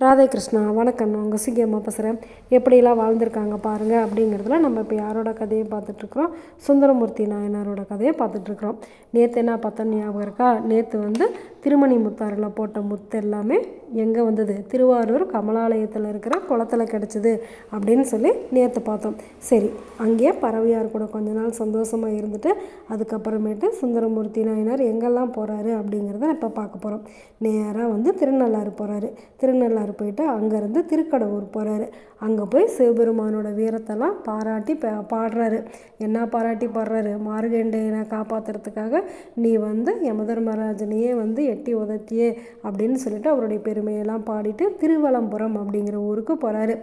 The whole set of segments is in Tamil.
ராதே கிருஷ்ணா, வணக்கம். நான் உங்கள் சிங்கம்மா பேசுகிறேன். எப்படியெல்லாம் வாழ்ந்திருக்காங்க பாருங்கள் அப்படிங்கிறதுல நம்ம இப்போ யாரோட கதையை பார்த்துட்ருக்குறோம்? சுந்தரமூர்த்தி நாயனாரோட கதையை பார்த்துட்ருக்குறோம். நேற்று என்ன பார்த்தோன்னு ஞாபகம் இருக்கா? நேற்று திருமணி முத்தாரில் போட்ட முத்து எல்லாமே எங்கே வந்தது? திருவாரூர் கமலாலயத்தில் இருக்கிற குளத்தில் கிடச்சிது அப்படின்னு சொல்லி நேற்று பார்த்தோம். சரி, அங்கேயே பறவையார் கூட கொஞ்ச நாள் சந்தோஷமாக இருந்துட்டு அதுக்கப்புறமேட்டு சுந்தரமூர்த்தி நாயனார் எங்கெல்லாம் போகிறாரு அப்படிங்கிறத இப்போ பார்க்க போகிறோம். நேராக திருநள்ளாறு போகிறாரு. திருநள்ளாறு போயிட்டு அங்கேருந்து திருக்கடவுர் போகிறாரு. அங்கே போய் சிவபெருமானோட வீரத்தெல்லாம் பாராட்டி பாடுறாரு. என்ன பாராட்டி பாடுறாரு? மார்கண்டேயனை காப்பாற்றுறதுக்காக நீ யமதர்மராஜனையே எட்டி உதத்தியே அப்படின்னு சொல்லிட்டு அவருடைய பெருமையெல்லாம் பாடிட்டு திருவலம்புரம் அப்படிங்கிற ஊருக்கு போகிறாரு.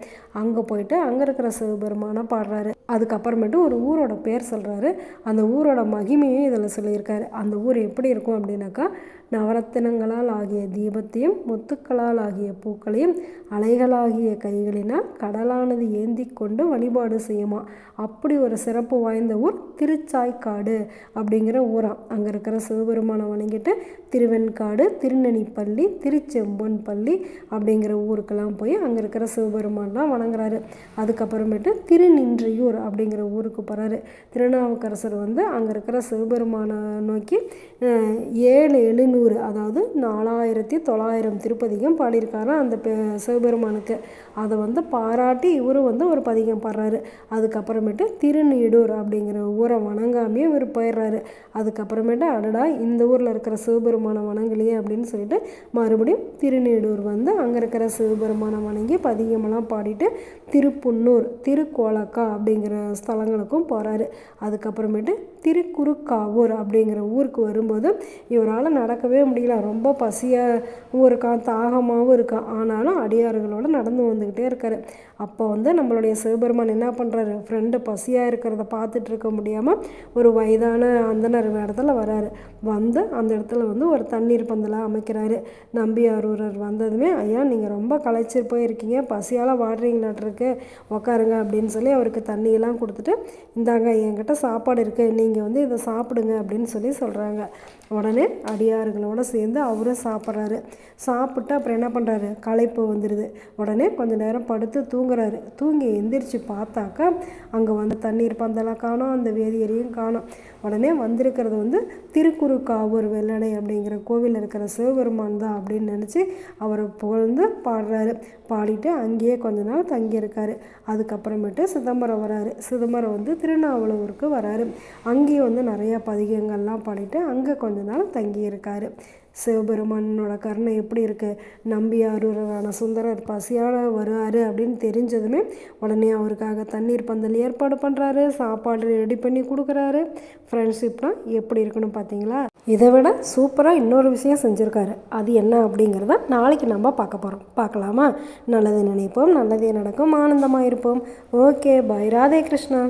அங்கே போயிட்டு அங்கே இருக்கிற சிவபெருமானை பாடுறாரு. அதுக்கப்புறமேட்டு ஒரு ஊரோட பேர் சொல்கிறாரு. அந்த ஊரோட மகிமையும் இதில் சொல்லியிருக்காரு. அந்த ஊர் எப்படி இருக்கும் அப்படின்னாக்கா, நவரத்தினங்களால் ஆகிய தீபத்தையும் முத்துக்களால் ஆகிய பூக்களையும் அலைகளாகிய கைகளினால் கடலானது ஏந்தி கொண்டு வழிபாடு செய்யுமா. அப்படி ஒரு சிறப்பு வாய்ந்த ஊர் திருச்சாய்க்காடு அப்படிங்கிற ஊராம். அங்கே இருக்கிற சிவபெருமானை வணங்கிட்டு திருவெண்காடு, திருநெனிப்பள்ளி, திருச்செம்பொன்பள்ளி அப்படிங்கிற ஊருக்கெல்லாம் போய் அங்கே இருக்கிற சிவபெருமான்லாம் வணங்குறாரு. அதுக்கப்புறமேட்டு திருநின்றியூர் அப்படிங்கிற ஊருக்கு போகிறாரு. திருநாவுக்கரசர் அங்கே இருக்கிற சிவபெருமானை நோக்கி 7,700 அதாவது 4,900 திருப்பதிகம் பாடியிருக்காராம் அந்த சிவபெருமானுக்கு. அதை பாராட்டி இவரும் ஒரு பதிகம் பாடுறாரு. அதுக்கப்புறமேட்டு திருநீடூர் அப்படிங்கிற ஊரை வணங்காமையே இவர் போயிடுறாரு. அதுக்கப்புறமேட்டு அடடா, இந்த ஊரில் இருக்கிற சிவபெருமானை வணங்கலையே அப்படின்னு சொல்லிட்டு மறுபடியும் திருநீடூர் அங்கே இருக்கிற சிவபெருமானை வணங்கி பதிகமெல்லாம் பாடிட்டு திருப்புன்னூர், திருக்கோலக்கா அப்படிங்கிற ஸ்தலங்களுக்கும் போகிறாரு. அதுக்கப்புறமேட்டு திருக்குறுக்காவூர் அப்படிங்கிற ஊருக்கு வரும்போது இவரால் நடக்கவே முடியல. ரொம்ப பசியாகவும் இருக்கான், தாகமாகவும் இருக்கான். ஆனாலும் அடியார்களோடு நடந்து வந்துக்கிட்டே இருக்கார். அப்போ நம்மளுடைய சிவபெருமான் என்ன பண்ணுறாரு? ஃப்ரெண்டு பசியாக இருக்கிறத பார்த்துட்டு இருக்க முடியாமல் ஒரு வயதான அந்தனர் இடத்துல வராரு. அந்த இடத்துல ஒரு தண்ணீர் பந்தலாக அமைக்கிறாரு. நம்பியாரூரர் வந்ததுமே, ஐயா நீங்கள் ரொம்ப களைச்சி போயிருக்கீங்க, பசியால் வாடுறீங்களாட்டிருக்கு, உக்காருங்க அப்படின்னு சொல்லி அவருக்கு தண்ணியெல்லாம் கொடுத்துட்டு, இந்தாங்க என்கிட்ட சாப்பாடு இருக்குது, நீங்கள் இதை சாப்பிடுங்க அப்படின்னு சொல்லி சொல்கிறாங்க. உடனே அடியார்களோடு சேர்ந்து அவரும் சாப்பிட்றாரு. சாப்பிட்டு அப்புறம் என்ன பண்ணுறாரு? களைப்பு வந்துடுது. உடனே கொஞ்சம் நேரம் படுத்து தூங்குறாரு. தூங்கி எந்திரிச்சு பார்த்தாக்கா அங்கே தண்ணீர் பந்தலாம் காணோம், அந்த வேதியரையும் காணோம். உடனே வந்திருக்கிறது திருக்குறுக்காவூர் வெள்ளடை அப்படிங்கிற கோவிலில் இருக்கிற சிவபெருமான் தான் அப்படின்னு நினச்சி அவரை புகழ்ந்து பாடுறாரு. பாடிட்டு அங்கேயே கொஞ்ச நாள் தங்கியிருக்காரு. அதுக்கப்புறமேட்டு சிதம்பரம் வராரு. சிதம்பரம் திருநாவலூருக்கு வராரு. அங்கேயும் நிறையா பதிகங்கள்லாம் பாடிட்டு அங்கே கொஞ்ச நாள் தங்கியிருக்காரு. சிவபெருமானோட கருணை எப்படி இருக்குது? நம்பியாரூரான சுந்தரர் பசியால் வருவார் அப்படின்னு தெரிஞ்சதுமே உடனே அவருக்காக தண்ணீர் பந்தல் ஏற்பாடு பண்ணுறாரு. சாப்பாடு ரெடி பண்ணி கொடுக்குறாரு. ஃப்ரெண்ட்ஷிப்னா எப்படி இருக்குன்னு பார்த்தீங்களா? இதை விட சூப்பராக இன்னொரு விஷயம் செஞ்சுருக்காரு. அது என்ன அப்படிங்கிறத நாளைக்கு நம்ம பார்க்க போகிறோம். பார்க்கலாமா? நல்லது நினைப்போம், நல்லதே நடக்கும், ஆனந்தமாக இருப்போம். Okay, bye. ராதே கிருஷ்ணா.